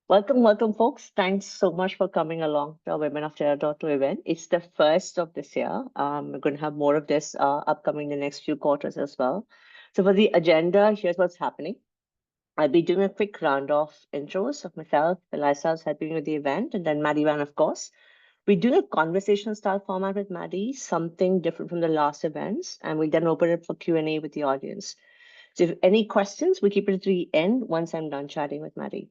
Welcome, folks. Thanks so much for coming along to our Women of Terra.2 event. It's the first of this year. We're going to have more of this upcoming the next few quarters as well. So for the agenda, here's what's happening. I'll be doing a quick round of intros of myself, Eliza, who's helping me with the event, and then Maddie Vann, of course. We're doing a conversational style format with Maddie, something different from the last events, and we then open it for Q&A with the audience. So if any questions, we keep it to the end once I'm done chatting with Maddie.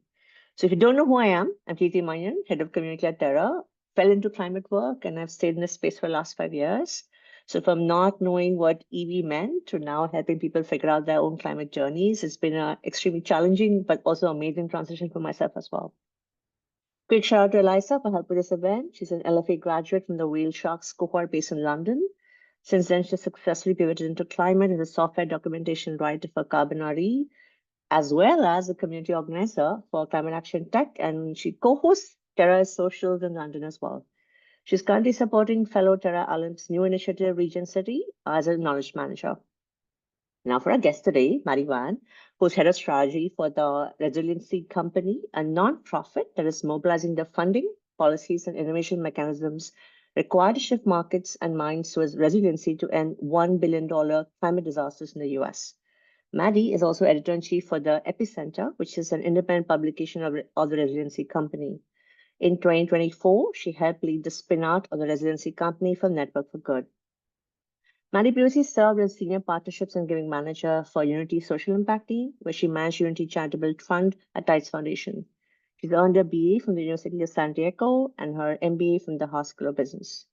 So if you don't know who I am, I'm Preeti Manyan, Head of Community at Terra. Fell into climate work and I've stayed in this space for the last 5 years. So from not knowing what EV meant to now helping people figure out their own climate journeys, it's been an extremely challenging but also amazing transition for myself as well. Quick shout out to Eliza for help with this event. She's an LFA graduate from the Whale Sharks cohort based in London. Since then, she successfully pivoted into climate as a software documentation writer for Carbon RE, as well as a community organizer for Climate Action Tech, and she co-hosts Terra's socials in London as well. She's currently supporting fellow Terra alums' new initiative, Region City, as a knowledge manager. Now for our guest today, Maddie Vann, who's head of strategy for the Resiliency Company, a non-profit that is mobilizing the funding, policies, and innovation mechanisms required to shift markets and minds towards resiliency to end $1 billion climate disasters in the US. Maddie is also editor-in-chief for the Epicenter, which is an independent publication of the Resiliency Company. In 2024, she helped lead the spin-out of the Resiliency Company from Network for Good. Maddie previously served as Senior Partnerships and Giving Manager for Unity Social Impact Team, where she managed Unity Charitable Fund at Tides Foundation. She's earned a BA from the University of San Diego and her MBA from the Haas School of Business.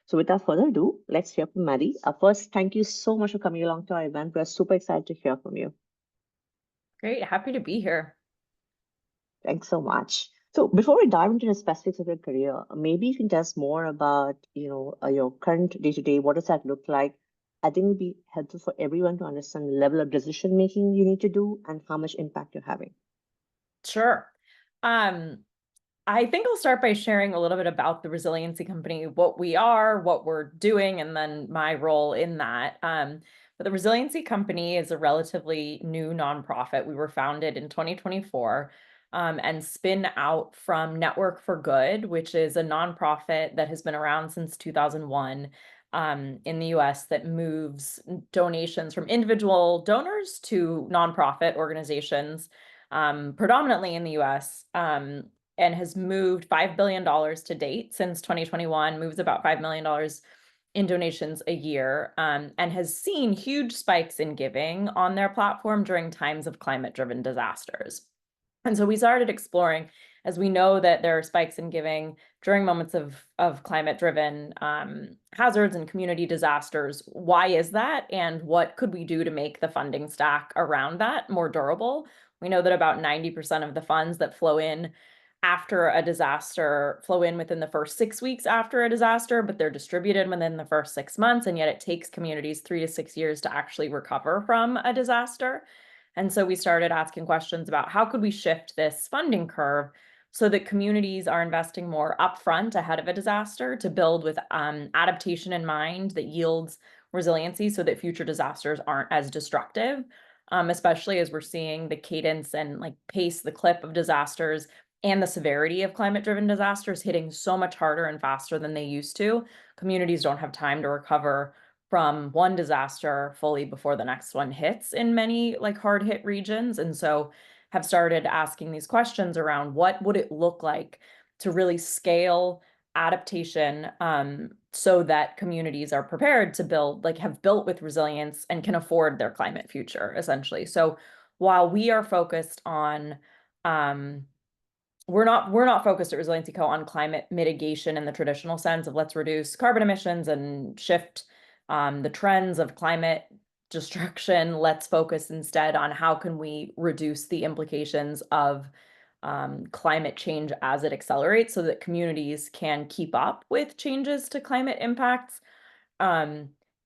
So without further ado, let's hear from Maddie. First, thank you so much for coming along to our event. We're super excited to hear from you. Great, happy to be here. Thanks so much. So before we dive into the specifics of your career, maybe you can tell us more about, your current day-to-day. What does that look like? I think it would be helpful for everyone to understand the level of decision making you need to do and how much impact you're having. Sure. I think I'll start by sharing a little bit about the Resiliency Company, what we are, what we're doing, and then my role in that. But the Resiliency Company is a relatively new nonprofit. We were founded in 2024 and spin out from Network for Good, which is a nonprofit that has been around since 2001 in the US that moves donations from individual donors to nonprofit organizations, predominantly in the US. And has moved $5 billion to date since 2021, moves about $5 million in donations a year, and has seen huge spikes in giving on their platform during times of climate-driven disasters. And so we started exploring, as we know that there are spikes in giving during moments of climate-driven hazards and community disasters. Why is that? And what could we do to make the funding stack around that more durable? We know that about 90% of the funds that flow in after a disaster flow in within the first 6 weeks after a disaster, but they're distributed within the first 6 months. And yet it takes communities 3 to 6 years to actually recover from a disaster. And so we started asking questions about how could we shift this funding curve so that communities are investing more upfront ahead of a disaster to build with adaptation in mind that yields resiliency so that future disasters aren't as destructive, especially as we're seeing the cadence and pace, the clip of disasters and the severity of climate-driven disasters hitting so much harder and faster than they used to. Communities don't have time to recover from one disaster fully before the next one hits in many hard-hit regions. And so have started asking these questions around what would it look like to really scale adaptation so that communities are prepared to build, have built with resilience and can afford their climate future, essentially. So while we are focused on we're not focused at Resiliency Co. on climate mitigation in the traditional sense of let's reduce carbon emissions and shift the trends of climate destruction. Let's focus instead on how can we reduce the implications of climate change as it accelerates so that communities can keep up with changes to climate impacts.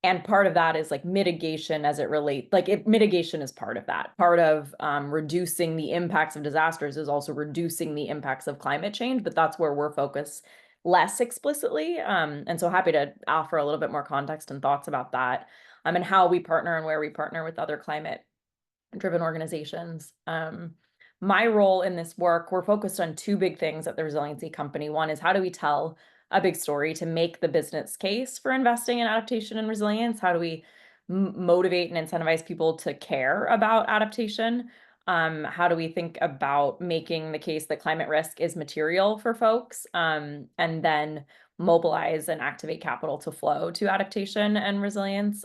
And part of that is mitigation as it relates, mitigation is part of that. Part of reducing the impacts of disasters is also reducing the impacts of climate change, but that's where we're focused less explicitly. And so happy to offer a little bit more context and thoughts about that and how we partner and where we partner with other climate-driven organizations. my role in this work, we're focused on two big things at the Resiliency Company. One is how do we tell a big story to make the business case for investing in adaptation and resilience? How do we motivate and incentivize people to care about adaptation? How do we think about making the case that climate risk is material for folks? And then mobilize and activate capital to flow to adaptation and resilience.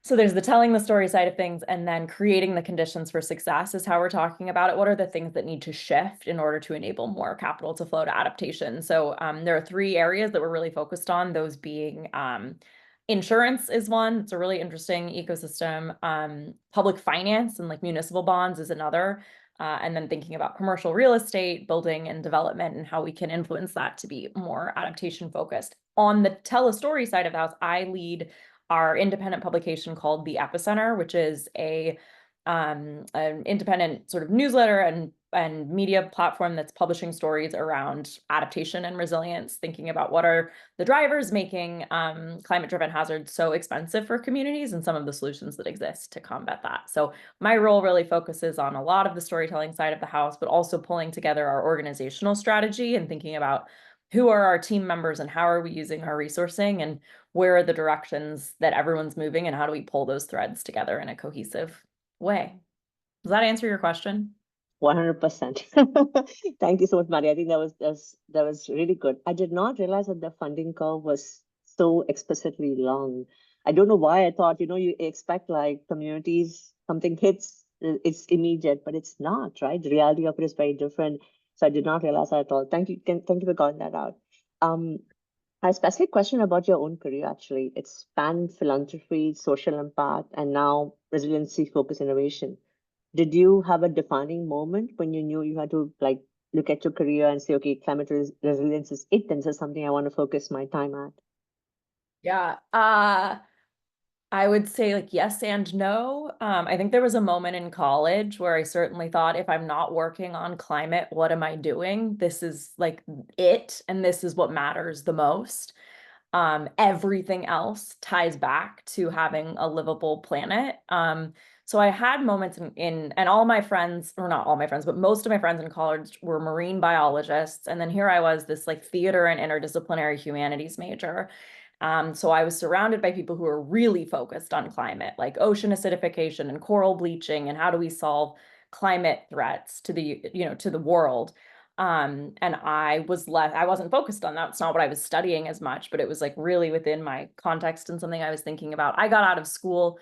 So there's the telling the story side of things, and then creating the conditions for success is how we're talking about it. What are the things that need to shift in order to enable more capital to flow to adaptation? So there are three areas that we're really focused on, those being insurance is one. It's a really interesting ecosystem. Public finance and like municipal bonds is another. And then thinking about commercial real estate, building and development, and how we can influence that to be more adaptation focused. On the tell a story side of the house, I lead our independent publication called the Epicenter, which is an independent sort of newsletter and media platform that's publishing stories around adaptation and resilience, thinking about what are the drivers making climate-driven hazards so expensive for communities and some of the solutions that exist to combat that. So my role really focuses on a lot of the storytelling side of the house, but also pulling together our organizational strategy and thinking about who are our team members and how are we using our resourcing and where are the directions that everyone's moving and how do we pull those threads together in a cohesive way? Does that answer your question? 100%. Thank you so much, Maddie. I think that was really good. I did not realize that the funding curve was so explicitly long. I don't know why I thought, you expect like communities, something hits, it's immediate, but it's not, right? The reality of it is very different. So I did not realize that at all. Thank you. Thank you for calling that out. A specific question about your own career, actually. It's spanned philanthropy, social impact, and now resiliency focused innovation. Did you have a defining moment when you knew you had to like look at your career and say, okay, resilience is it, and this is something I want to focus my time at? Yeah. I would say like yes and no. I think there was a moment in college where I certainly thought if I'm not working on climate, what am I doing? This is like it, and this is what matters the most. Everything else ties back to having a livable planet. So I had moments and all my friends, or not all my friends, but most of my friends in college were marine biologists. And then here I was, this like theater and interdisciplinary humanities major. So I was surrounded by people who are really focused on climate, like ocean acidification and coral bleaching, and how do we solve climate threats to the world. And I wasn't focused on that. It's not what I was studying as much, but it was like really within my context and something I was thinking about. I got out of school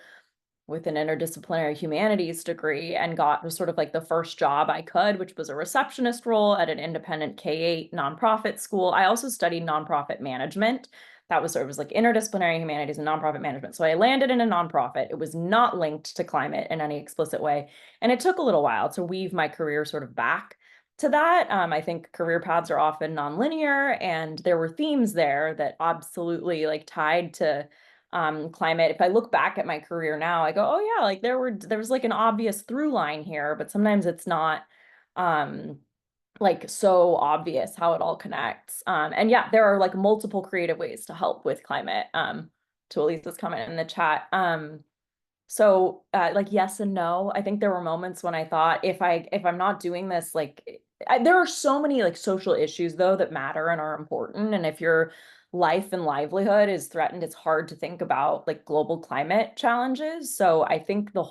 with an interdisciplinary humanities degree and got sort of like the first job I could, which was a receptionist role at an independent K-8 nonprofit school. I also studied nonprofit management. That was sort of like interdisciplinary humanities and nonprofit management. So I landed in a nonprofit. It was not linked to climate in any explicit way. And it took a little while to weave my career sort of back to that. I think career paths are often nonlinear, and there were themes there that absolutely like tied to climate. If I look back at my career now, I go, oh yeah, like there was like an obvious through line here, but sometimes it's not like so obvious how it all connects. And yeah, there are like multiple creative ways to help with climate. To Elisa's comment in the chat. So like yes and no. I think there were moments when I thought if I'm not doing this, like there are so many like social issues though that matter and are important. And if your life and livelihood is threatened, it's hard to think about like global climate challenges. So I think the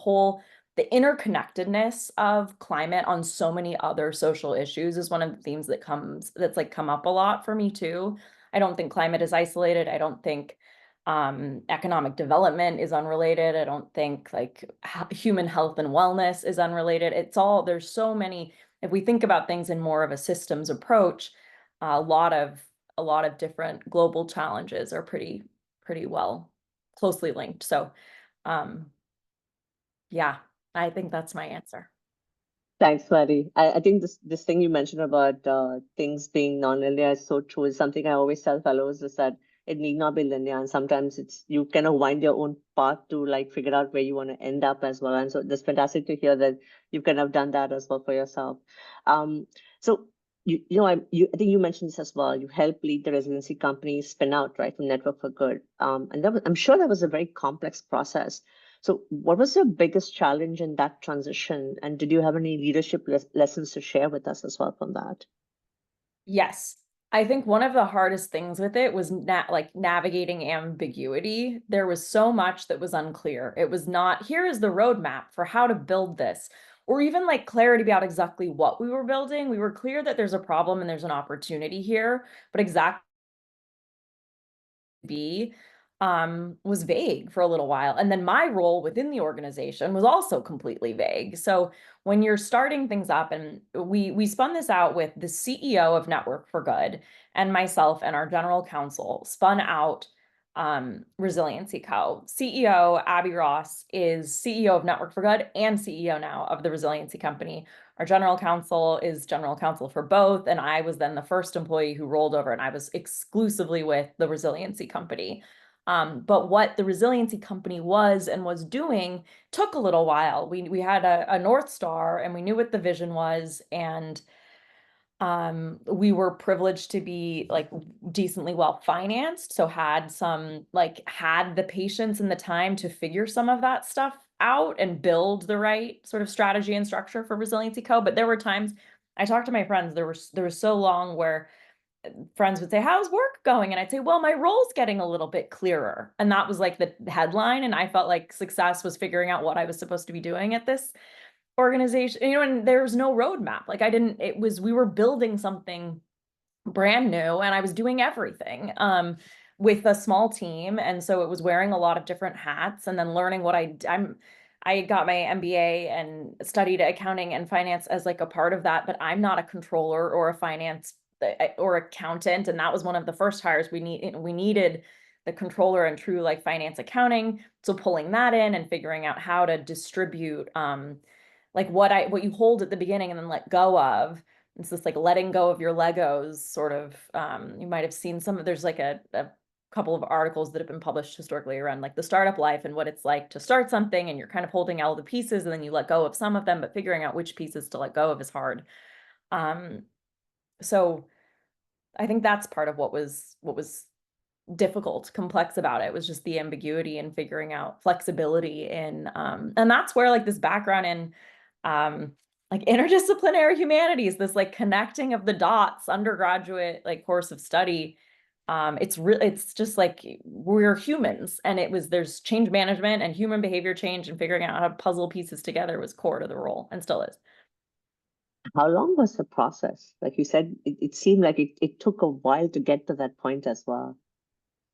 interconnectedness of climate on so many other social issues is one of the themes that's like come up a lot for me too. I don't think climate is isolated. I don't think economic development is unrelated. I don't think like human health and wellness is unrelated. There's so many, if we think about things in more of a systems approach, a lot of different global challenges are pretty well closely linked. So yeah, I think that's my answer. Thanks, Maddie. I think this thing you mentioned about things being non-linear is so true. It's something I always tell fellows is that it need not be linear, and sometimes you kind of wind your own path to like figure out where you want to end up as well. And so it's fantastic to hear that you've kind of done that as well for yourself. So I think you mentioned this as well. You helped lead the Resiliency Company spin out right from Network for Good, and I'm sure that was a very complex process. So what was your biggest challenge in that transition? And did you have any leadership lessons to share with us as well from that? Yes. I think one of the hardest things with it was like navigating ambiguity. There was so much that was unclear. It was not, here is the roadmap for how to build this, or even like clarity about exactly what we were building. We were clear that there's a problem and there's an opportunity here, but exactly be was vague for a little while. And then my role within the organization was also completely vague. So when you're starting things up, and we spun this out with the CEO of Network for Good and myself and our general counsel spun out Resiliency Co. CEO Abby Ross is CEO of Network for Good and CEO now of the Resiliency Company. Our general counsel is general counsel for both. And I was then the first employee who rolled over, and I was exclusively with the Resiliency Company. But what the Resiliency Company was and was doing took a little while. We had a North Star and we knew what the vision was. And we were privileged to be like decently well financed, so had the patience and the time to figure some of that stuff out and build the right sort of strategy and structure for Resiliency Co. But there were times I talked to my friends, there was so long where friends would say, how's work going? And I'd say, well, my role's getting a little bit clearer. And that was like the headline. And I felt like success was figuring out what I was supposed to be doing at this organization, and there's no roadmap. Like we were building something brand new and I was doing everything with a small team. And so it was wearing a lot of different hats and then learning what I got my MBA and studied accounting and finance as like a part of that, but I'm not a controller or a finance or accountant. And that was one of the first hires we needed the controller and true like finance accounting. So pulling that in and figuring out how to distribute like what you hold at the beginning and then let go of. It's this like letting go of your Legos sort of. You might have seen there's like a couple of articles that have been published historically around like the startup life and what it's like to start something and you're kind of holding all the pieces and then you let go of some of them, but figuring out which pieces to let go of is hard. So I think that's part of what was difficult, complex about it, was just the ambiguity and figuring out flexibility in and that's where like this background in like interdisciplinary humanities, this like connecting of the dots undergraduate like course of study, it's just like we're humans, and there's change management and human behavior change, and figuring out how to puzzle pieces together was core to the role and still is. How long was the process? Like you said, it seemed like it took a while to get to that point as well.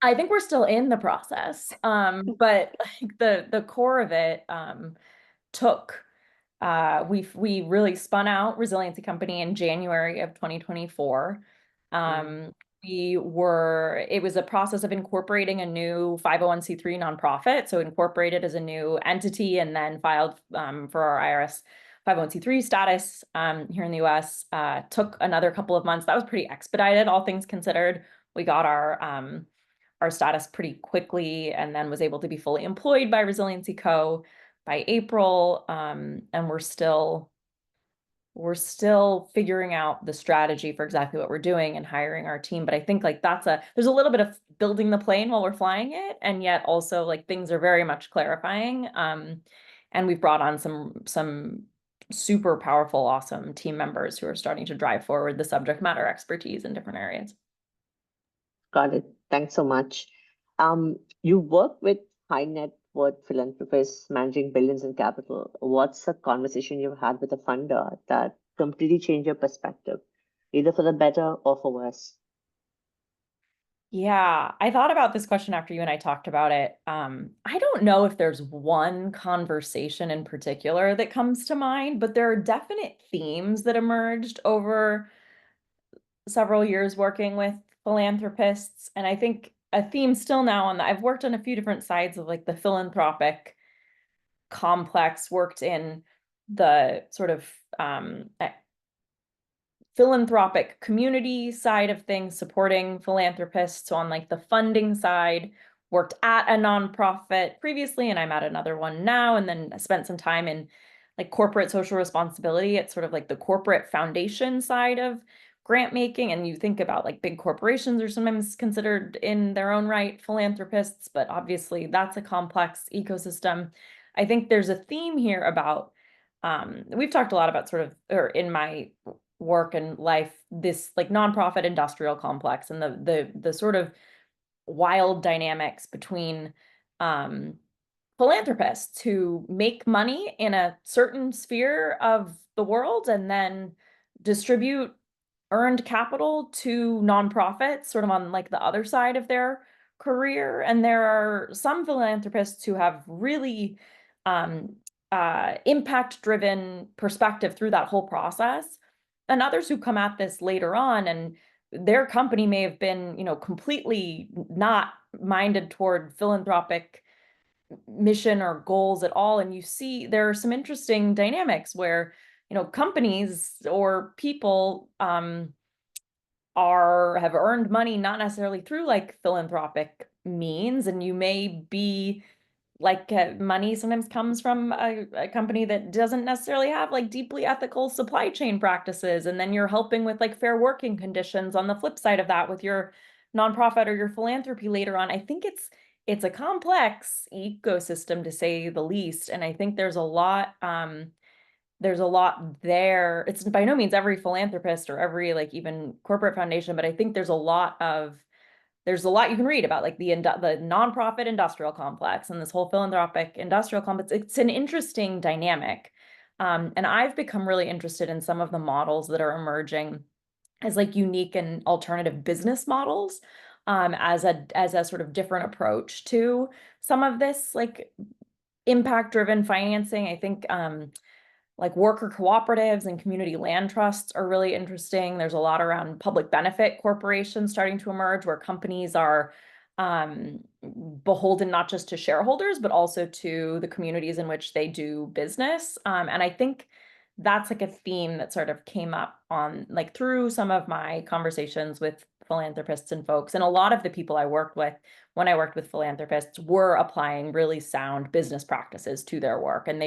I think we're still in the process. But like the core of it took we really spun out Resiliency Company in January of 2024. Mm. It was a process of incorporating a new 501c3 nonprofit. So incorporated as a new entity and then filed for our IRS 501c3 status here in the US. Took another couple of months. That was pretty expedited, all things considered. We got our status pretty quickly and then was able to be fully employed by Resiliency Co. by April. And we're still figuring out the strategy for exactly what we're doing and hiring our team. But I think like there's a little bit of building the plane while we're flying it. And yet also like things are very much clarifying. And we've brought on some super powerful, awesome team members who are starting to drive forward the subject matter expertise in different areas. Got it. Thanks so much. You work with high net worth philanthropists managing billions in capital. What's a conversation you've had with a funder that completely changed your perspective, either for the better or for worse? Yeah, I thought about this question after you and I talked about it. I don't know if there's one conversation in particular that comes to mind, but there are definite themes that emerged over several years working with philanthropists. And I think a theme still now I've worked on a few different sides of like the philanthropic complex, worked in the sort of philanthropic community side of things, supporting philanthropists. So on like the funding side, worked at a nonprofit previously, and I'm at another one now, and then spent some time in like corporate social responsibility. It's sort of like the corporate foundation side of grant making, and you think about like big corporations are sometimes considered in their own right philanthropists, but obviously that's a complex ecosystem. I think there's a theme here about, we've talked a lot about sort of, or in my work and life, this like nonprofit industrial complex and the sort of wild dynamics between philanthropists who make money in a certain sphere of the world and then distribute earned capital to nonprofits sort of on like the other side of their career. And there are some philanthropists who have really impact driven perspective through that whole process, and others who come at this later on and their company may have been, completely not minded toward philanthropic mission or goals at all. And you see there are some interesting dynamics where, companies or people have earned money not necessarily through like philanthropic means, and you may be like money sometimes comes from a company that doesn't necessarily have like deeply ethical supply chain practices, and then you're helping with like fair working conditions on the flip side of that with your nonprofit or your philanthropy later on. I think it's a complex ecosystem to say the least, and I think there's a lot there. It's by no means every philanthropist or every like even corporate foundation, but I think there's a lot you can read about like the nonprofit industrial complex and this whole philanthropic industrial complex. It's an interesting dynamic. And I've become really interested in some of the models that are emerging as like unique and alternative business models, as a sort of different approach to some of this like impact driven financing. I think like worker cooperatives and community land trusts are really interesting. There's a lot around public benefit corporations starting to emerge where companies are beholden not just to shareholders, but also to the communities in which they do business. And I think that's like a theme that sort of came up on like through some of my conversations with philanthropists and folks. And a lot of the people I worked with when I worked with philanthropists were applying really sound business practices to their work. And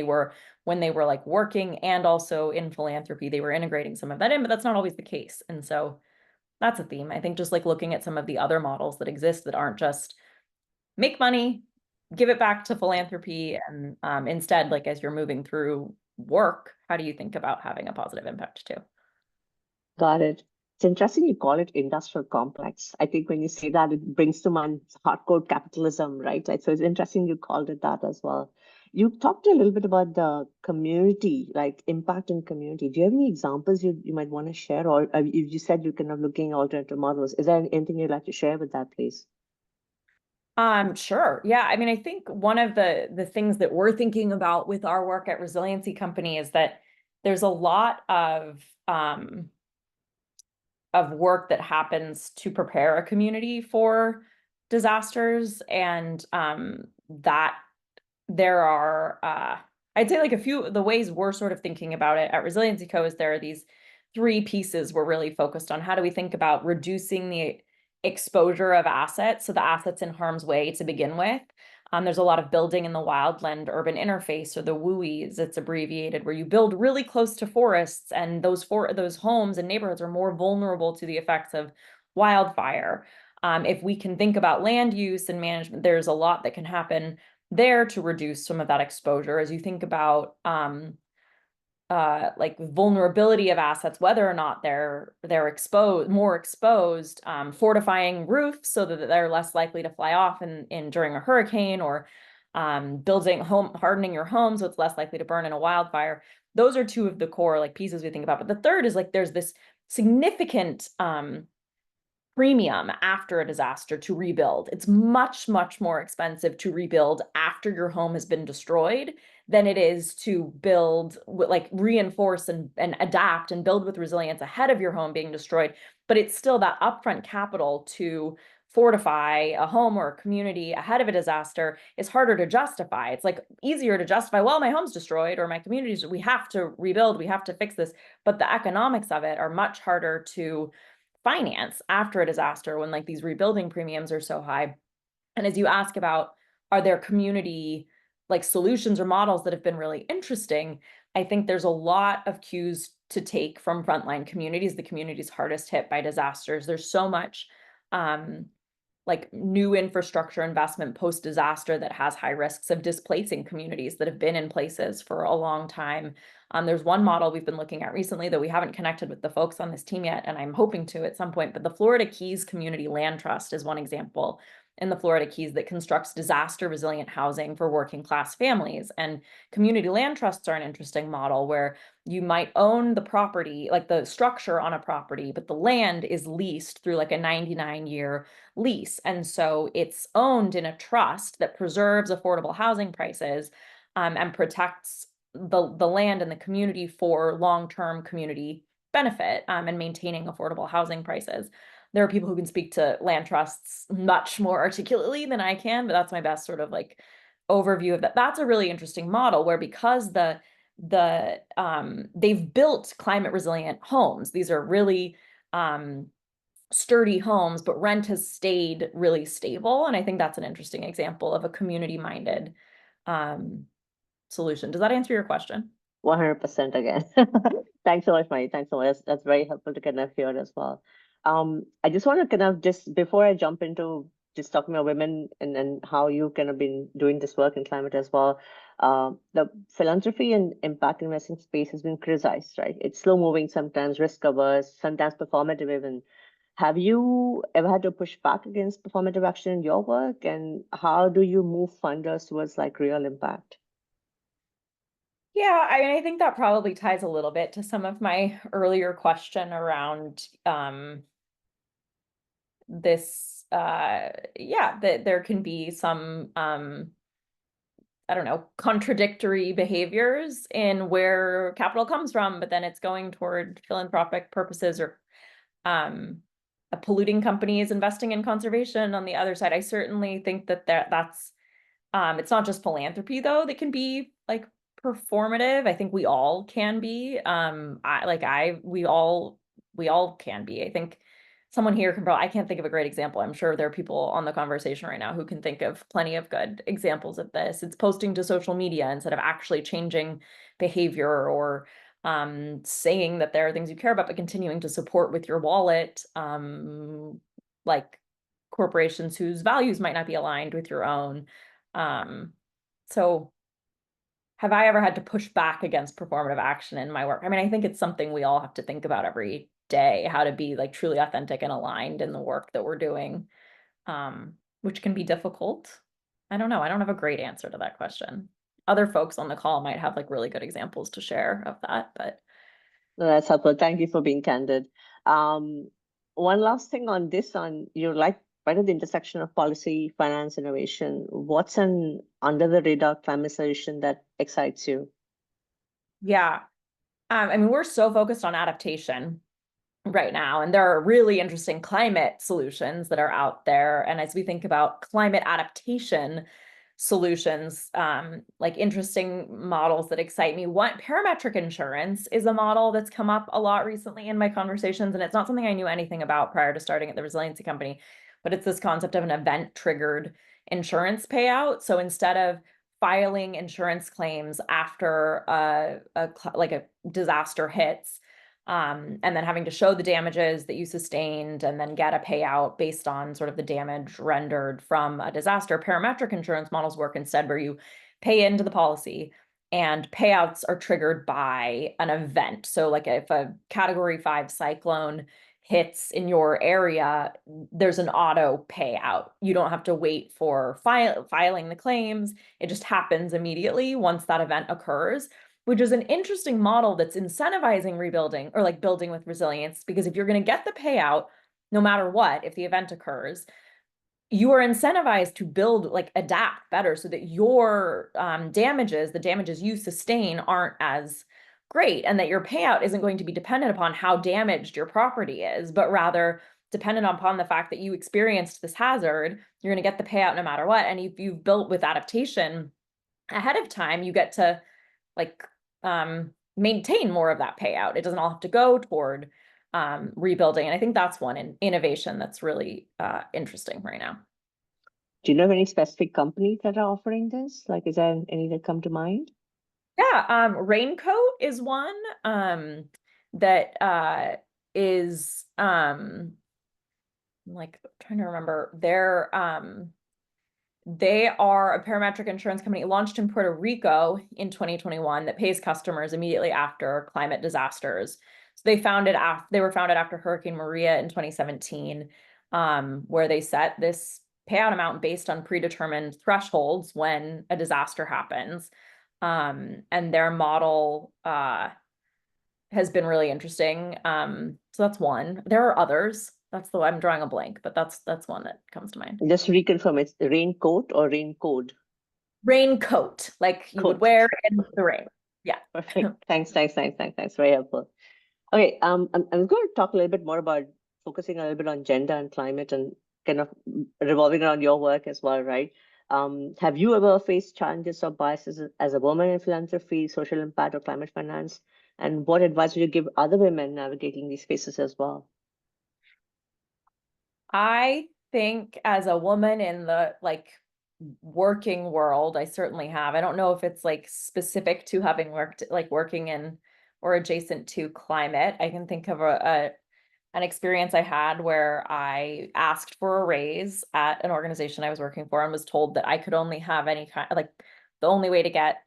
when they were like working and also in philanthropy, they were integrating some of that in, but that's not always the case. And so that's a theme. I think just like looking at some of the other models that exist that aren't just make money, give it back to philanthropy, and instead, like as you're moving through work, how do you think about having a positive impact too? Got it. It's interesting you call it industrial complex. I think when you say that, it brings to mind hardcore capitalism, right? So it's interesting you called it that as well. You talked a little bit about the community, like impact in community. Do you have any examples you might want to share? Or you said you're kind of looking at alternative models. Is there anything you'd like to share with that, please? Sure. Yeah. I mean, I think one of the things that we're thinking about with our work at Resiliency Company is that there's a lot of work that happens to prepare a community for disasters, and that there are I'd say like a few the ways we're sort of thinking about it at Resiliency Co. is there are these three pieces we're really focused on. How do we think about reducing the exposure of assets, so the assets in harm's way to begin with? There's a lot of building in the wildland urban interface, or the WUIs, it's abbreviated, where you build really close to forests, and those homes and neighborhoods are more vulnerable to the effects of wildfire. If we can think about land use and management, there's a lot that can happen there to reduce some of that exposure. As you think about like vulnerability of assets, whether or not they're more exposed, fortifying roofs so that they're less likely to fly off in during a hurricane, or hardening your home so it's less likely to burn in a wildfire. Those are two of the core like pieces we think about. But the third is like there's this significant premium after a disaster to rebuild. It's much, much more expensive to rebuild after your home has been destroyed than it is to build, like reinforce and adapt and build with resilience ahead of your home being destroyed. But it's still that upfront capital to fortify a home or a community ahead of a disaster is harder to justify. It's like easier to justify, well, my home's destroyed or my community's, we have to rebuild, we have to fix this. But the economics of it are much harder to finance after a disaster when like these rebuilding premiums are so high. And as you ask about, are there community like solutions or models that have been really interesting? I think there's a lot of cues to take from frontline communities, the communities hardest hit by disasters. There's so much like new infrastructure investment post-disaster that has high risks of displacing communities that have been in places for a long time. There's one model we've been looking at recently that we haven't connected with the folks on this team yet, and I'm hoping to at some point, but the Florida Keys Community Land Trust is one example in the Florida Keys that constructs disaster resilient housing for working class families. And community land trusts are an interesting model where you might own the property, like the structure on a property, but the land is leased through like a 99-year lease. And so it's owned in a trust that preserves affordable housing prices and protects the land and the community for long-term community benefit and maintaining affordable housing prices. There are people who can speak to land trusts much more articulately than I can, but that's my best sort of like overview of that. That's a really interesting model where because they've built climate resilient homes. These are really sturdy homes, but rent has stayed really stable. And I think that's an interesting example of a community-minded solution. Does that answer your question? 100% again. Thanks so much, Maddie. Thanks so much. That's very helpful to kind of hear as well. I just want to kind of just before I jump into just talking about women and how you kind of been doing this work in climate as well. The philanthropy and impact investing space has been criticized, right? It's slow moving sometimes, risk averse, sometimes performative even. Have you ever had to push back against performative action in your work? And how do you move funders towards like real impact? Yeah, I mean, I think that probably ties a little bit to some of my earlier question around this yeah, that there can be some I don't know, contradictory behaviors in where capital comes from, but then it's going toward philanthropic purposes or a polluting company is investing in conservation on the other side. I certainly think that that's it's not just philanthropy though that can be like performative. I think we all can be. We all can be. I think someone here can probably, I can't think of a great example. I'm sure there are people on the conversation right now who can think of plenty of good examples of this. It's posting to social media instead of actually changing behavior or saying that there are things you care about, but continuing to support with your wallet, like corporations whose values might not be aligned with your own. So have I ever had to push back against performative action in my work? I mean, I think it's something we all have to think about every day, how to be like truly authentic and aligned in the work that we're doing, which can be difficult. I don't know. I don't have a great answer to that question. Other folks on the call might have like really good examples to share of that, but No, that's helpful. Thank you for being candid. Um, One last thing on this, on you're like right at the intersection of policy, finance, innovation. What's an under the radar climate solution that excites you? yeah. I mean, we're so focused on adaptation right now, and there are really interesting climate solutions that are out there. And as we think about climate adaptation solutions, like interesting models that excite me, one, parametric insurance is a model that's come up a lot recently in my conversations, and it's not something I knew anything about prior to starting at the Resiliency Company, but it's this concept of an event-triggered insurance payout. So instead of filing insurance claims after like a disaster hits, and then having to show the damages that you sustained and then get a payout based on sort of the damage rendered from a disaster. Parametric insurance models work instead where you pay into the policy and payouts are triggered by an event. So like if a category 5 cyclone hits in your area, there's an auto payout. You don't have to wait for filing the claims. It just happens immediately once that event occurs, which is an interesting model that's incentivizing rebuilding or like building with resilience, because if you're going to get the payout, no matter what, if the event occurs, you are incentivized to build, like adapt better so that your damages, the damages you sustain aren't as great, and that your payout isn't going to be dependent upon how damaged your property is, but rather dependent upon the fact that you experienced this hazard. You're going to get the payout no matter what. And if you've built with adaptation ahead of time, you get to like maintain more of that payout. It doesn't all have to go toward rebuilding. And I think that's one innovation that's really interesting right now. Do you know of any specific companies that are offering this? Like, is there any that come to mind? Yeah, Raincoat is one. that is I'm like trying to remember. They are a parametric insurance company launched in Puerto Rico in 2021 that pays customers immediately after climate disasters. So they were founded after Hurricane Maria in 2017, where they set this payout amount based on predetermined thresholds when a disaster happens. And their model has been really interesting. So that's one. There are others. I'm drawing a blank, but that's one that comes to mind. Just to reconfirm, it's raincoat or raincoat? Raincoat, like you would Coat. wear in the rain. Yeah. Perfect. Thanks. Very helpful. Okay, I'm going to talk a little bit more about focusing a little bit on gender and climate and kind of revolving around your work as well, right? Have you ever faced challenges or biases as a woman in philanthropy, social impact, or climate finance? And what advice would you give other women navigating these spaces as well? I think as a woman in the working world, I certainly have. I don't know if it's like specific to having working in or adjacent to climate. I can think of an experience I had where I asked for a raise at an organization I was working for and was told that I could only have the only way to get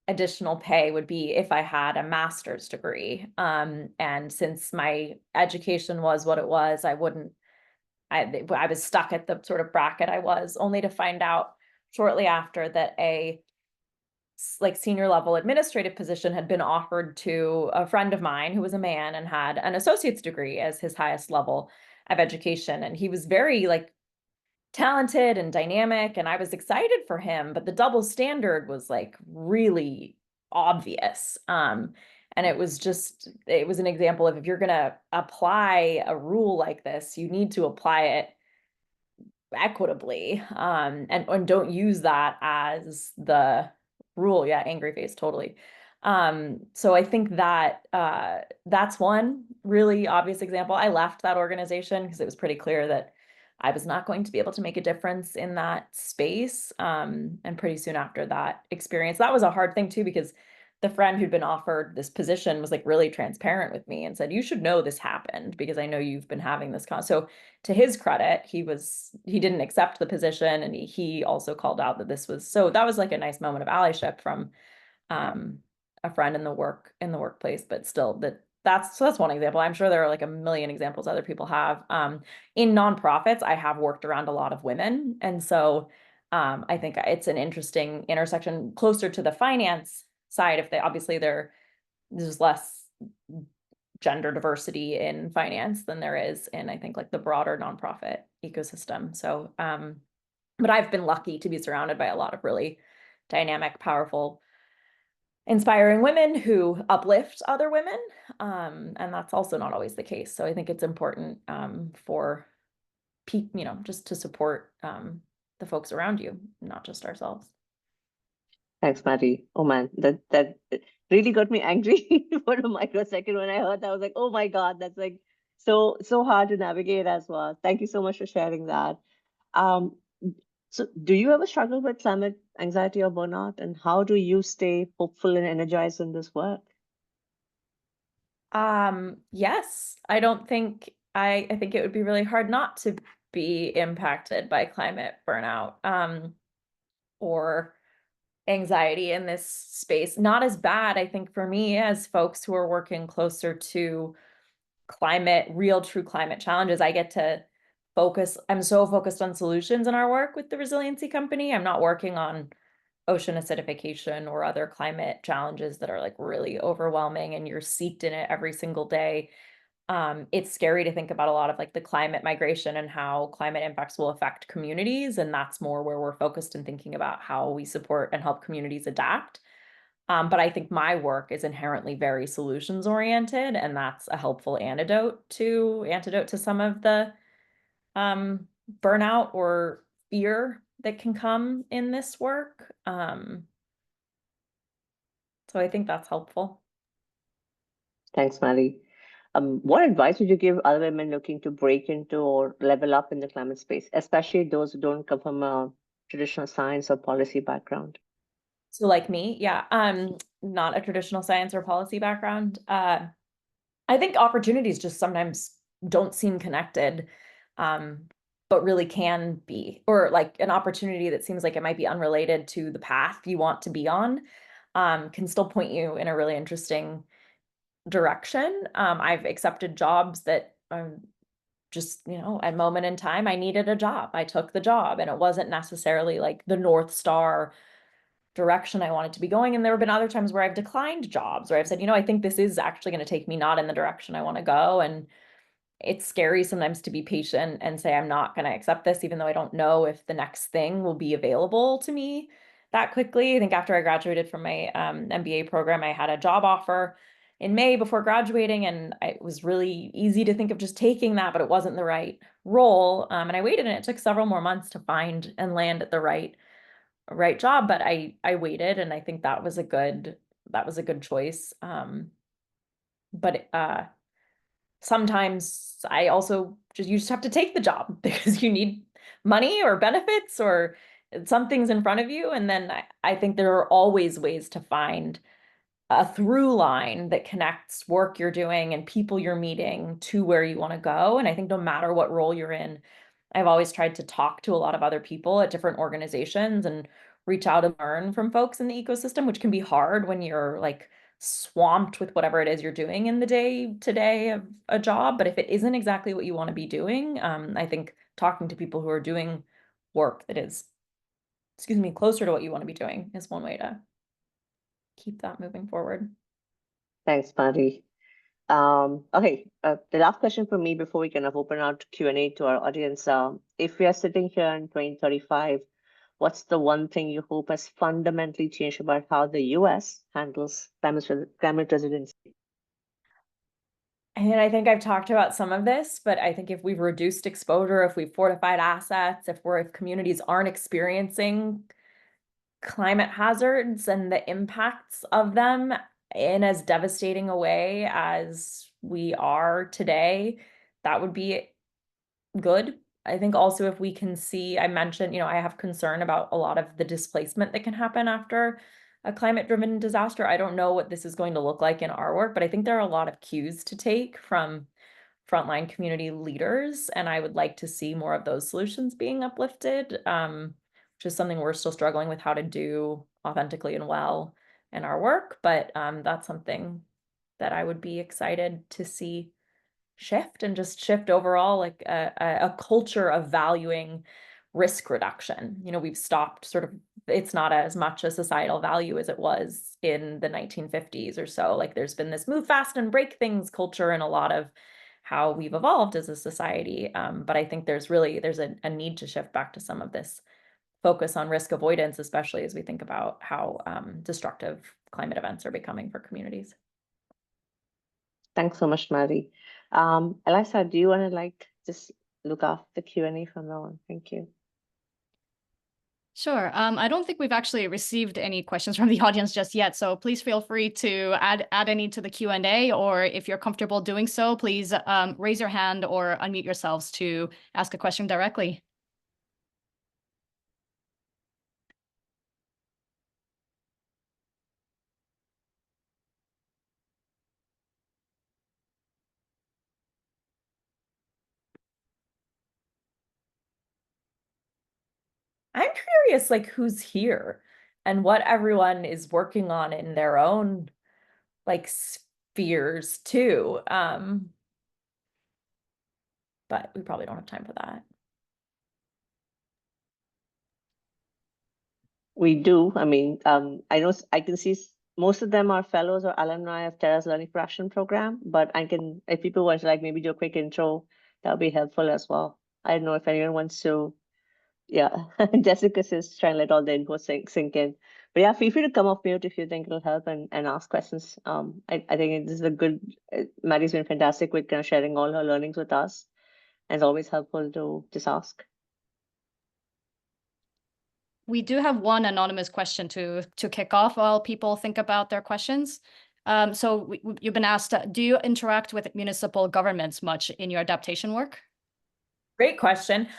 additional pay would be if I had a master's degree. And since my education was what it was, I was stuck at the sort of bracket I was, only to find out shortly after that a senior level administrative position had been offered to a friend of mine who was a man and had an associate's degree as his highest level of education. And he was very talented and dynamic, and I was excited for him, but the double standard was really obvious. And it was an example of, if you're going to apply a rule like this, you need to apply it equitably, and don't use that as the rule. Yeah, angry face, totally. So I think that that's one really obvious example. I left that organization because it was pretty clear that I was not going to be able to make a difference in that space. And pretty soon after that experience, that was a hard thing too, because the friend who'd been offered this position was really transparent with me and said, you should know this happened because I know you've been having this so to his credit, he didn't accept the position, and he also called out that that was a nice moment of allyship from a friend in the workplace. But still, that's one example. I'm sure there are a million examples other people have. In nonprofits, I have worked around a lot of women, and so I think it's an interesting intersection closer to the finance side. If there's less gender diversity in finance than there is in, I think, the broader nonprofit ecosystem. So, but I've been lucky to be surrounded by a lot of really dynamic, powerful, inspiring women who uplift other women. And that's also not always the case. So I think it's important for people, just to support the folks around you, not just ourselves. Thanks, Maddie. Oh man, that really got me angry for a microsecond when I heard that. I was like, oh my God, that's so hard to navigate as well. Thank you so much for sharing that. So do you ever struggle with climate anxiety or burnout? And how do you stay hopeful and energized in this work? Yes, I don't think I think it would be really hard not to be impacted by climate burnout, or anxiety in this space. Not as bad, I think, for me as folks who are working closer to real true climate challenges. I get to I'm so focused on solutions in our work with the Resiliency Company. I'm not working on ocean acidification or other climate challenges that are really overwhelming and you're seeped in it every single day. It's scary to think about a lot of the climate migration and how climate impacts will affect communities. And that's more where we're focused in thinking about how we support and help communities adapt. But I think my work is inherently very solutions oriented, and that's a helpful antidote to some of the burnout or fear that can come in this work. So I think that's helpful. Thanks, Maddie. What advice would you give other women looking to break into or level up in the climate space, especially those who don't come from a traditional science or policy background? So like me, yeah, not a traditional science or policy background. I think opportunities just sometimes don't seem connected, but really can be, or like an opportunity that seems like it might be unrelated to the path you want to be on, can still point you in a really interesting direction. I've accepted jobs that just, at a moment in time, I needed a job. I took the job, and it wasn't necessarily like the North Star direction I wanted to be going. And there have been other times where I've declined jobs, where I've said, I think this is actually going to take me not in the direction I want to go. And it's scary sometimes to be patient and say, I'm not going to accept this, even though I don't know if the next thing will be available to me that quickly. I think after I graduated from my M.B.A. program, I had a job offer in May before graduating, and it was really easy to think of just taking that, but it wasn't the right role. And I waited, and it took several more months to find and land at the right job, but I waited, and I think that was a good choice. But sometimes you just have to take the job because you need money or benefits or something's in front of you. And then I think there are always ways to find a through line that connects work you're doing and people you're meeting to where you want to go. And I think no matter what role you're in, I've always tried to talk to a lot of other people at different organizations and reach out and learn from folks in the ecosystem, which can be hard when you're like swamped with whatever it is you're doing in the day to day of a job. But if it isn't exactly what you want to be doing, I think talking to people who are doing work that is, closer to what you want to be doing is one way to keep that moving forward. Thanks, Maddie. Okay, the last question for me before we kind of open out Q&A to our audience. If we are sitting here in 2035, what's the one thing you hope has fundamentally changed about how the US handles climate resiliency? And I think I've talked about some of this, but I think if we've reduced exposure, if we've fortified assets, if communities aren't experiencing climate hazards and the impacts of them in as devastating a way as we are today, that would be good. I think also if we can see, I mentioned, I have concern about a lot of the displacement that can happen after a climate-driven disaster. I don't know what this is going to look like in our work, but I think there are a lot of cues to take from frontline community leaders, and I would like to see more of those solutions being uplifted, which is something we're still struggling with how to do authentically and well in our work. But that's something that I would be excited to see shift, and just shift overall, like a culture of valuing risk reduction. We've stopped it's not as much a societal value as it was in the 1950s or so. Like there's been this move fast and break things culture in a lot of how we've evolved as a society. But I think there's a need to shift back to some of this focus on risk avoidance, especially as we think about how destructive climate events are becoming for communities. Thanks so much, Maddie. Eliza, do you want to just look after the Q&A from now on? Thank you. Sure. I don't think we've actually received any questions from the audience just yet, so please feel free to add any to the Q&A, or if you're comfortable doing so, please raise your hand or unmute yourselves to ask a question directly. I'm curious, like, who's here and what everyone is working on in their own like spheres too. But we probably don't have time for that. We do. I mean, I know I can see most of them are fellows or alumni of Terra's Learning for Action program, but if people want to maybe do a quick intro, that would be helpful as well. I don't know if anyone wants to. Yeah, Jessica says try and let all the info sink in. But yeah, feel free to come off mute if you think it'll help and ask questions. I think this is a good, Maddie's been fantastic with kind of sharing all her learnings with us. And it's always helpful to just ask. We do have one anonymous question to kick off while people think about their questions. So you've been asked, do you interact with municipal governments much in your adaptation work? Great question.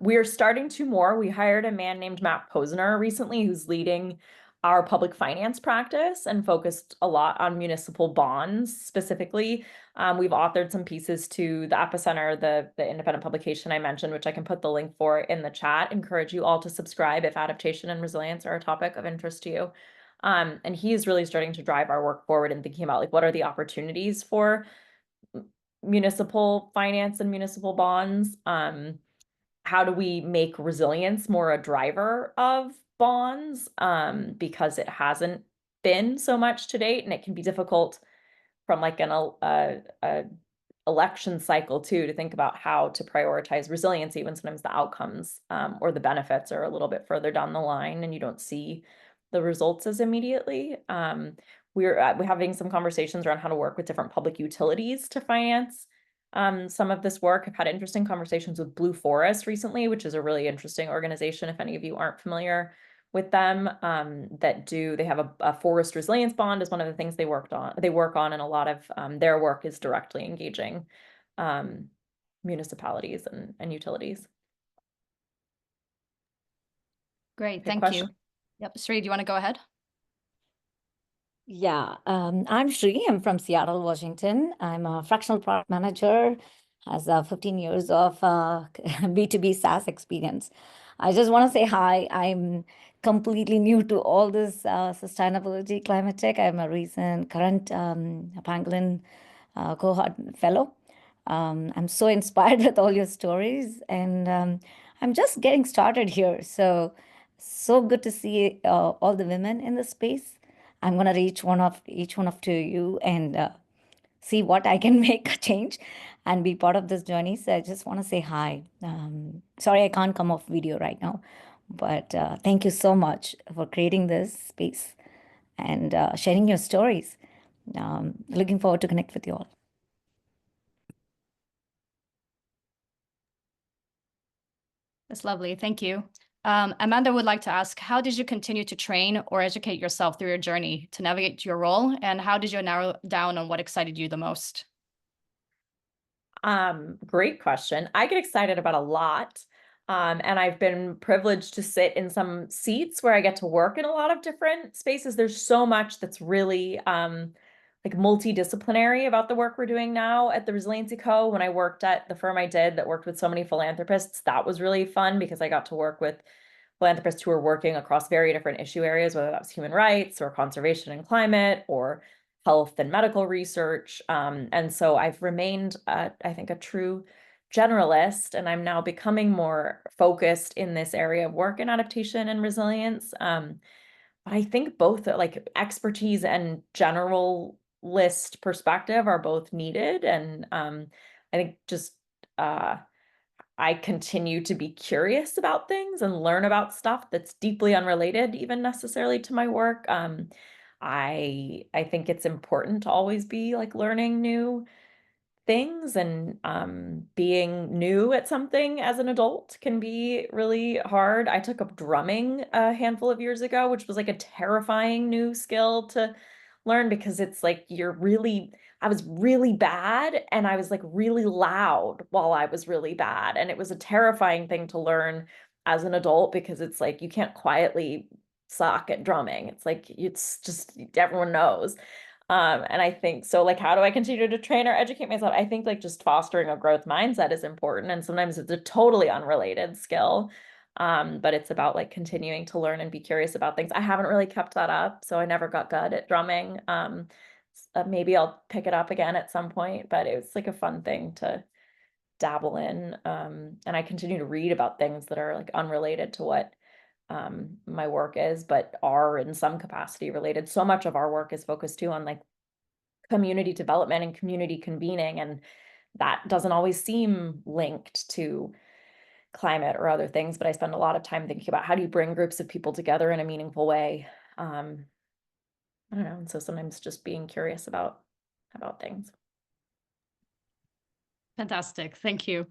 We're starting to more. We hired a man named Matt Posner recently, who's leading our public finance practice and focused a lot on municipal bonds specifically. We've authored some pieces to the Epicenter, the independent publication I mentioned, which I can put the link for in the chat. Encourage you all to subscribe if adaptation and resilience are a topic of interest to you. And he is really starting to drive our work forward and thinking about like, what are the opportunities for municipal finance and municipal bonds? How do we make resilience more a driver of bonds? Because it hasn't been so much to date, and it can be difficult from like an election cycle too, to think about how to prioritize resiliency when sometimes the outcomes or the benefits are a little bit further down the line and you don't see the results as immediately. We're having some conversations around how to work with different public utilities to finance some of this work. I've had interesting conversations with Blue Forest recently, which is a really interesting organization. If any of you aren't familiar with them, they have a forest resilience bond is one of the things they work on, and a lot of their work is directly engaging municipalities and utilities. Great, Good thank question. you. Yep, Sri, do you want to go ahead? Yeah, I'm Shri. I'm from Seattle, Washington. I'm a fractional product manager, has 15 years of B2B SaaS experience. I just want to say hi. I'm completely new to all this sustainability, climate tech. I'm a recent current Pangolin cohort fellow. I'm so inspired with all your stories, and I'm just getting started here. So good to see all the women in the space. I'm gonna reach each one of to you and see what I can make a change and be part of this journey. So I just want to say hi. Sorry I can't come off video right now, but thank you so much for creating this space and sharing your stories. Looking forward to connect with you all. That's lovely, thank you. Amanda would like to ask, how did you continue to train or educate yourself through your journey to navigate your role? And how did you narrow down on what excited you the most? Great question. I get excited about a lot. And I've been privileged to sit in some seats where I get to work in a lot of different spaces. There's so much that's really like multidisciplinary about the work we're doing now at the Resiliency Co. When I worked at the firm I did that worked with so many philanthropists, that was really fun because I got to work with philanthropists who are working across very different issue areas, whether that's human rights or conservation and climate or health and medical research. And so I've remained, I think, a true generalist, and I'm now becoming more focused in this area of work and adaptation and resilience. But I think both like expertise and generalist perspective are both needed. And I think just I continue to be curious about things and learn about stuff that's deeply unrelated even necessarily to my work. I think it's important to always be like learning new things, and being new at something as an adult can be really hard. I took up drumming a handful of years ago, which was like a terrifying new skill to learn because it's like I was really bad and I was like really loud while I was really bad. And it was a terrifying thing to learn as an adult because it's like you can't quietly suck at drumming. It's like it's just everyone knows. And I think so, like, how do I continue to train or educate myself? I think like just fostering a growth mindset is important. And sometimes it's a totally unrelated skill. But it's about like continuing to learn and be curious about things. I haven't really kept that up, so I never got good at drumming. Maybe I'll pick it up again at some point, but it was like a fun thing to dabble in. And I continue to read about things that are like unrelated to what my work is, but are in some capacity related. So much of our work is focused too on like community development and community convening, and that doesn't always seem linked to climate or other things, but I spend a lot of time thinking about how do you bring groups of people together in a meaningful way. I don't know, and so sometimes just being curious about things. Fantastic, thank you.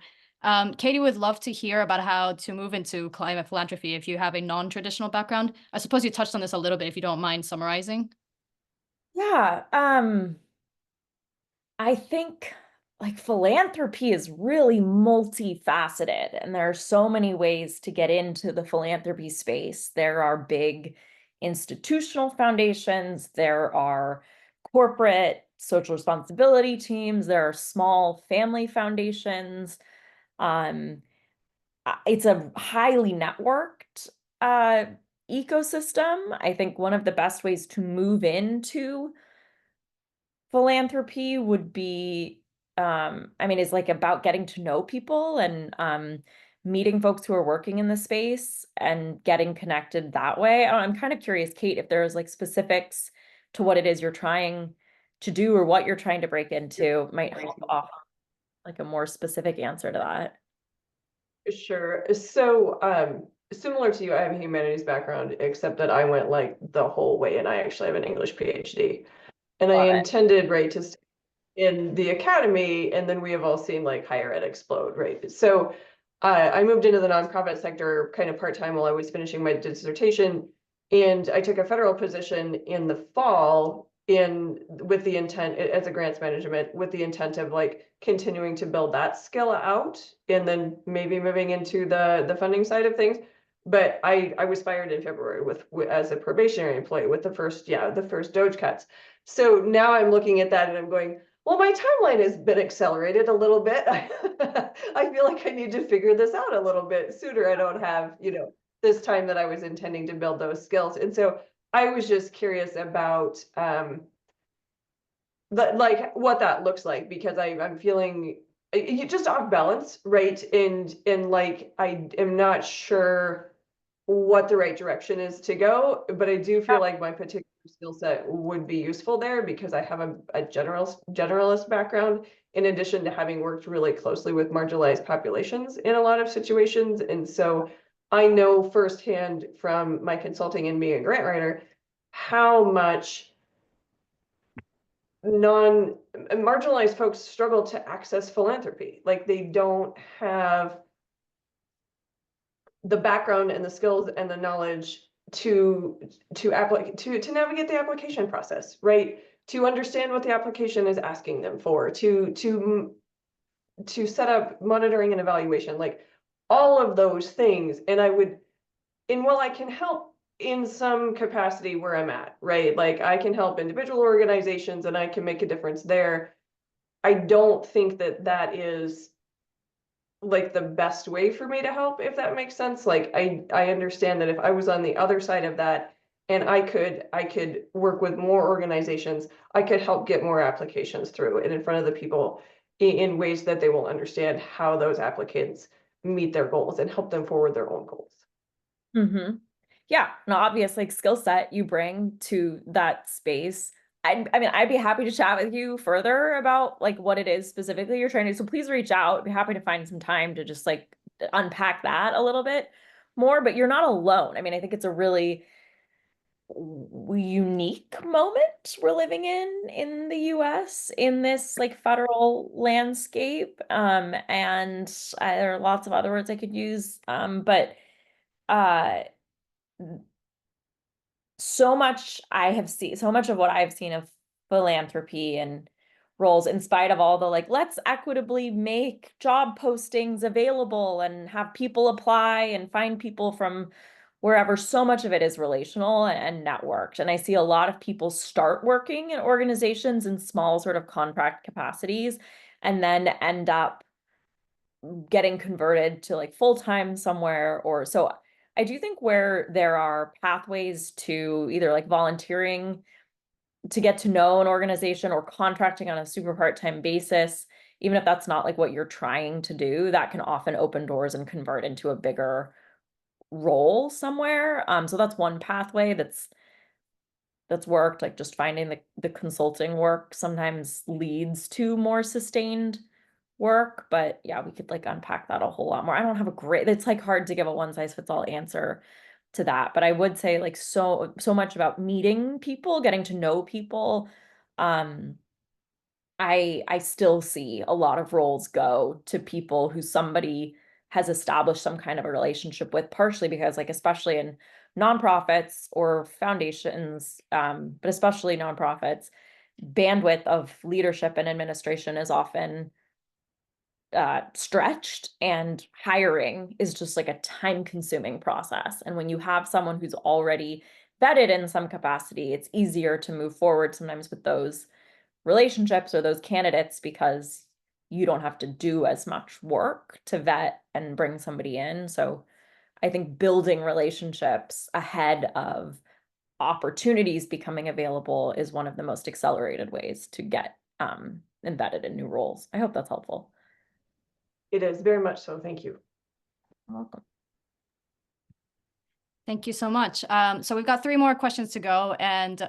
Katie would love to hear about how to move into climate philanthropy if you have a non-traditional background. I suppose you touched on this a little bit, if you don't mind summarizing. Yeah, I think like philanthropy is really multifaceted, and there are so many ways to get into the philanthropy space. There are big institutional foundations, there are corporate social responsibility teams, there are small family foundations. It's a highly networked ecosystem. I think one of the best ways to move into philanthropy would be, is like about getting to know people and meeting folks who are working in the space and getting connected that way. I'm kind of curious, Kate, if there's like specifics to what it is you're trying to do or what you're trying to break into might help off like a more specific answer to that. Sure. So, similar to you, I have a humanities background, except that I went like the whole way, and I actually have an English PhD. And I intended, right, to stay in the academy, and then we have all seen like higher ed explode, right? So, I moved into the nonprofit sector kind of part-time while I was finishing my dissertation, and I took a federal position in the fall with the intent as a grants management, with the intent of like continuing to build that skill out and then maybe moving into the funding side of things. But I was fired in February as a probationary employee with the first Doge cuts. So now I'm looking at that and I'm going, well, my timeline has been accelerated a little bit. I feel like I need to figure this out a little bit sooner. I don't have, this time that I was intending to build those skills. And so I was just curious about like what that looks like, because I'm feeling just off balance, right? And like I am not sure what the right direction is to go, but I do feel like my particular skill set would be useful there because I have a generalist background, in addition to having worked really closely with marginalized populations in a lot of situations. And so I know firsthand from my consulting and being a grant writer how much marginalized folks struggle to access philanthropy. Like they don't have the background and the skills and the knowledge to navigate the application process, right? To understand what the application is asking them for, to set up monitoring and evaluation, like all of those things. And while I can help in some capacity where I'm at, right? Like I can help individual organizations and I can make a difference there. I don't think that is like the best way for me to help, if that makes sense. Like I understand that if I was on the other side of that and I could work with more organizations, I could help get more applications through and in front of the people in ways that they will understand how those applicants meet their goals and help them forward their own goals. Mm-hmm. Yeah, an obvious like skill set you bring to that space. I'd be happy to chat with you further about like what it is specifically you're trying to do. So please reach out. I'd be happy to find some time to just like unpack that a little bit more, but you're not alone. I think it's a really unique moment we're living in the US in this like federal landscape. And there are lots of other words I could use. But so much of what I've seen of philanthropy and roles, in spite of all the like, let's equitably make job postings available and have people apply and find people from wherever, so much of it is relational and networked. And I see a lot of people start working in organizations in small sort of contract capacities and then end up getting converted to like full-time somewhere. Or so I do think where there are pathways to either like volunteering to get to know an organization or contracting on a super part-time basis, even if that's not like what you're trying to do, that can often open doors and convert into a bigger role somewhere. So that's one pathway that's worked, like just finding the consulting work sometimes leads to more sustained work. But yeah, we could like unpack that a whole lot more. I don't have it's like hard to give a one size fits all answer to that, but I would say like so much about meeting people, getting to know people. I still see a lot of roles go to people who somebody has established some kind of a relationship with, partially because like, especially in nonprofits or foundations, but especially nonprofits, bandwidth of leadership and administration is often stretched, and hiring is just like a time-consuming process. And when you have someone who's already vetted in some capacity, it's easier to move forward sometimes with those relationships or those candidates because you don't have to do as much work to vet and bring somebody in. So I think building relationships ahead of opportunities becoming available is one of the most accelerated ways to get embedded in new roles. I hope that's helpful. It is very much so. Thank you. You're welcome. Thank you so much. So we've got 3 more questions to go and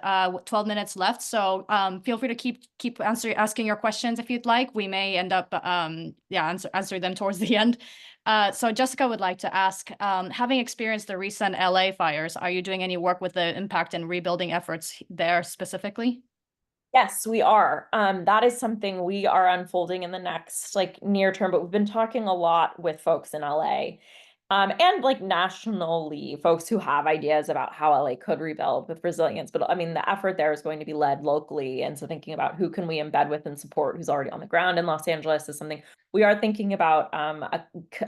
12 minutes left. So feel free to keep asking your questions if you'd like. We may end up answer them towards the end. So Jessica would like to ask, having experienced the recent LA fires, are you doing any work with the impact and rebuilding efforts there specifically? Yes, we are. That is something we are unfolding in the next near term, but we've been talking a lot with folks in LA. And nationally, folks who have ideas about how LA could rebuild with resilience. But I mean, the effort there is going to be led locally. And so thinking about who can we embed with and support who's already on the ground in Los Angeles is something we are thinking about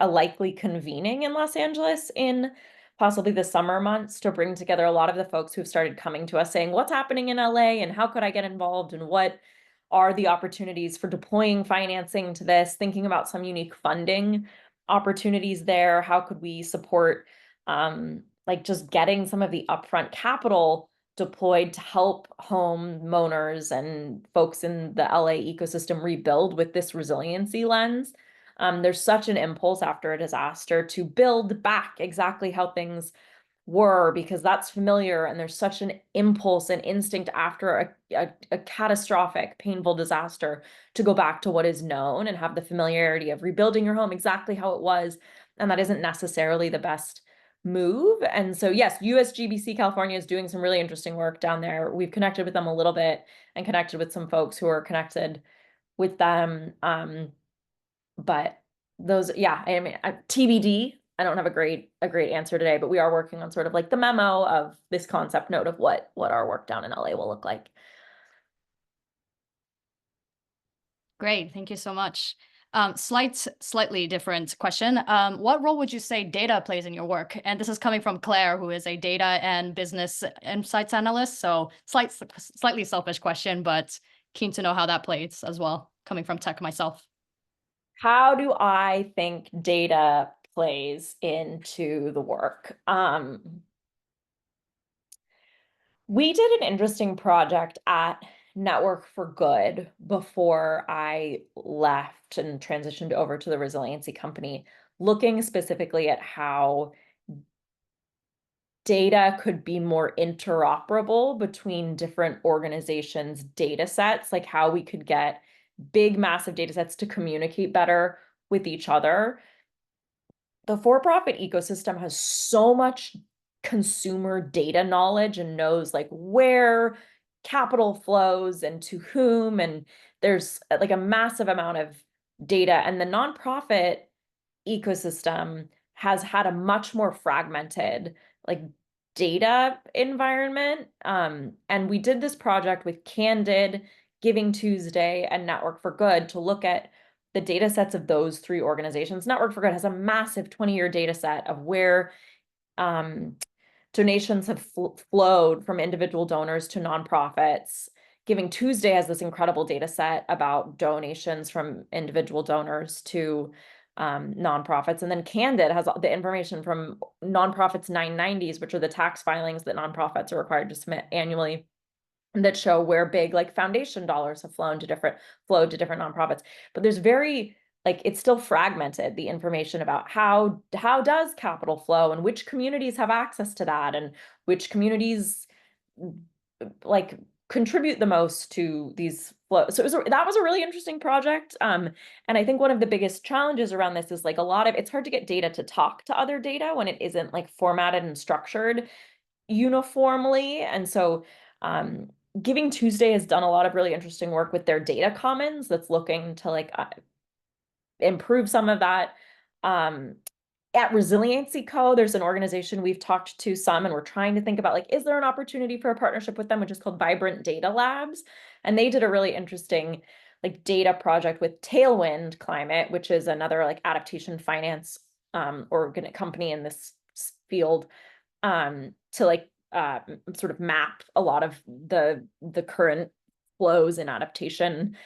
a likely convening in Los Angeles in possibly the summer months to bring together a lot of the folks who've started coming to us saying, what's happening in LA and how could I get involved and what are the opportunities for deploying financing to this, thinking about some unique funding opportunities there. How could we support just getting some of the upfront capital deployed to help homeowners and folks in the LA ecosystem rebuild with this resiliency lens? There's such an impulse after a disaster to build back exactly how things were, because that's familiar, and there's such an impulse and instinct after a catastrophic, painful disaster to go back to what is known and have the familiarity of rebuilding your home exactly how it was, and that isn't necessarily the best move. And so yes, USGBC California is doing some really interesting work down there. We've connected with them a little bit and connected with some folks who are connected with them. But those, yeah, I mean, TBD. I don't have a great answer today, but we are working on sort of the memo of this concept note of what our work down in LA will look like. Great, thank you so much. Slightly different question. What role would you say data plays in your work? And this is coming from Claire, who is a data and business insights analyst. So slightly selfish question, but keen to know how that plays as well, coming from tech myself. How do I think data plays into the work? We did an interesting project at Network for Good before I left and transitioned over to the Resiliency Company, looking specifically at how data could be more interoperable between different organizations' data sets, like how we could get big, massive data sets to communicate better with each other. The for-profit ecosystem has so much consumer data knowledge and knows where capital flows and to whom, and there's a massive amount of data, and the nonprofit ecosystem has had a much more fragmented data environment. And we did this project with Candid, Giving Tuesday, and Network for Good to look at the data sets of those 3 organizations. Network for Good has a massive 20-year data set of where donations have flowed from individual donors to nonprofits. Giving Tuesday has this incredible data set about donations from individual donors to nonprofits. And then Candid has the information from nonprofits 990s, which are the tax filings that nonprofits are required to submit annually, that show where big foundation dollars have flowed to different nonprofits. But there's it's still fragmented, the information about how does capital flow and which communities have access to that and which communities contribute the most to these flows. So that was a really interesting project. And I think one of the biggest challenges around this is it's hard to get data to talk to other data when it isn't formatted and structured uniformly. And so Giving Tuesday has done a lot of really interesting work with their data commons that's looking to improve some of that. At Resiliency Co., there's an organization we've talked to some, and we're trying to think about is there an opportunity for a partnership with them, which is called Vibrant Data Labs. And they did a really interesting data project with Tailwind Climate, which is another adaptation finance company in this field, to sort of map a lot of the current flows in adaptation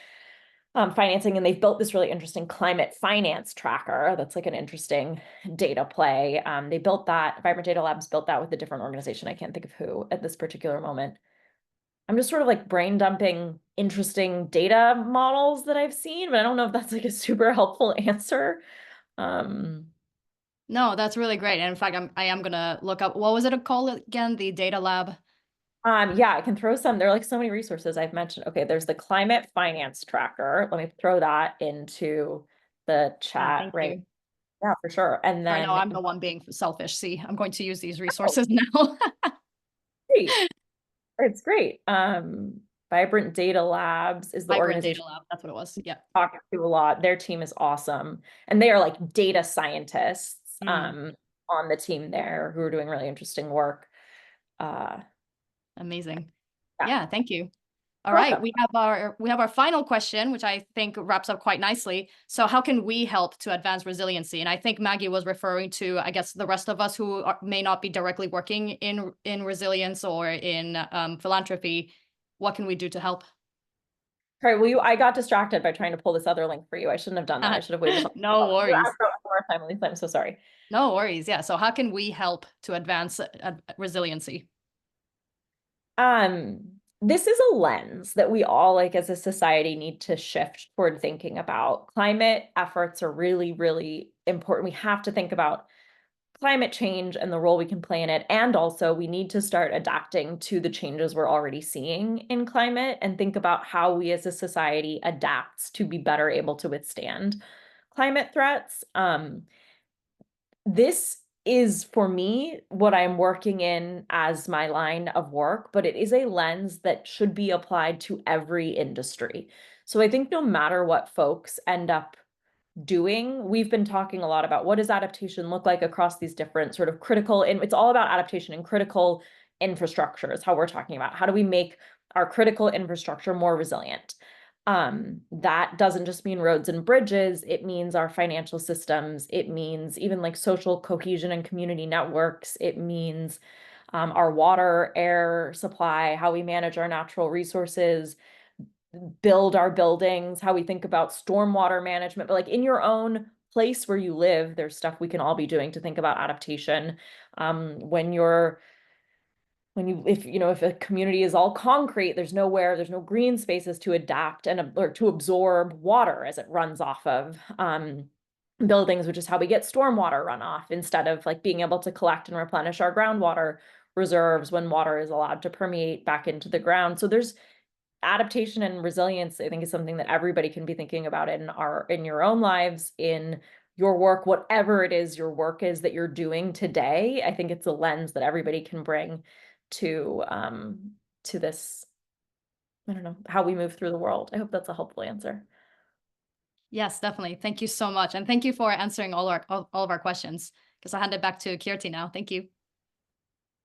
financing, and they've built this really interesting climate finance tracker that's like an interesting data play. They built that, Vibrant Data Labs built that with a different organization. I can't think of who at this particular moment. I'm just sort of like brain dumping interesting data models that I've seen, but I don't know if that's like a super helpful answer. No, that's really great. And in fact, I am gonna look up, what was it called again? The data lab? Yeah, I can throw some. There are like so many resources I've mentioned. Okay, there's the climate finance tracker. Let me throw that into the chat, Thank right? you. Yeah, for sure. And I then know I'm the one being selfish. See, I'm going to use these resources now. great. It's great. Vibrant Data Labs is the Vibrant Data organization Lab, that's what it was. Yeah. I talk to a lot. Their team is awesome. And they are like data scientists on the team there who are doing really interesting work. Amazing. Yeah. Yeah, thank you. All You're right, welcome. we have our final question, which I think wraps up quite nicely. So how can we help to advance resiliency? And I think Maggie was referring to, I guess, the rest of us who may not be directly working in resilience or in philanthropy. What can we do to help? All right, well, I got distracted by trying to pull this other link for you. I shouldn't have done that. I should have waited. No worries. You asked about more time, Lisa. I'm so sorry. No worries. Yeah. So how can we help to advance resiliency? This is a lens that we all, like as a society, need to shift toward thinking about. Climate efforts are really, really important. We have to think about climate change and the role we can play in it. And also we need to start adapting to the changes we're already seeing in climate and think about how we as a society adapts to be better able to withstand climate threats. This is, for me, what I'm working in as my line of work, but it is a lens that should be applied to every industry. So I think no matter what folks end up doing, we've been talking a lot about what does adaptation look like across these different sort of critical, and it's all about adaptation and critical infrastructures, how we're talking about how do we make our critical infrastructure more resilient. That doesn't just mean roads and bridges, it means our financial systems, it means even like social cohesion and community networks, it means our water, air supply, how we manage our natural resources, build our buildings, how we think about stormwater management, but like in your own place where you live, there's stuff we can all be doing to think about adaptation. If a community is all concrete, there's no green spaces to adapt or to absorb water as it runs off of buildings, which is how we get stormwater runoff instead of like being able to collect and replenish our groundwater reserves when water is allowed to permeate back into the ground. So there's adaptation and resilience, I think, is something that everybody can be thinking about in your own lives, in your work, whatever it is your work is that you're doing today. I think it's a lens that everybody can bring to this, I don't know, how we move through the world. I hope that's a helpful answer. Yes, definitely. Thank you so much. And thank you for answering all of our questions. Because I hand it back to Kirti now. Thank you.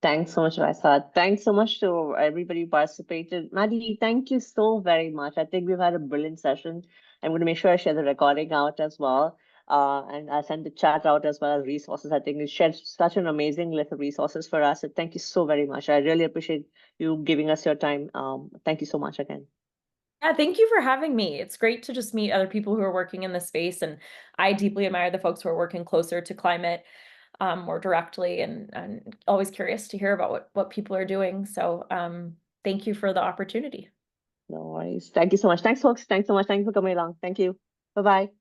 Thanks so much, Vaisad. Thanks so much to everybody who participated. Maddie, thank you so very much. I think we've had a brilliant session. I'm going to make sure I share the recording out as well. And I'll send the chat out as well as resources. I think you shared such an amazing list of resources for us. So thank you so very much. I really appreciate you giving us your time. Thank you so much again. Yeah, thank you for having me. It's great to just meet other people who are working in this space. And I deeply admire the folks who are working closer to climate more directly, and always curious to hear about what people are doing. So thank you for the opportunity. No worries. Thank you so much. Thanks, folks. Thanks so much. Thanks for coming along. Thank you. Bye-bye.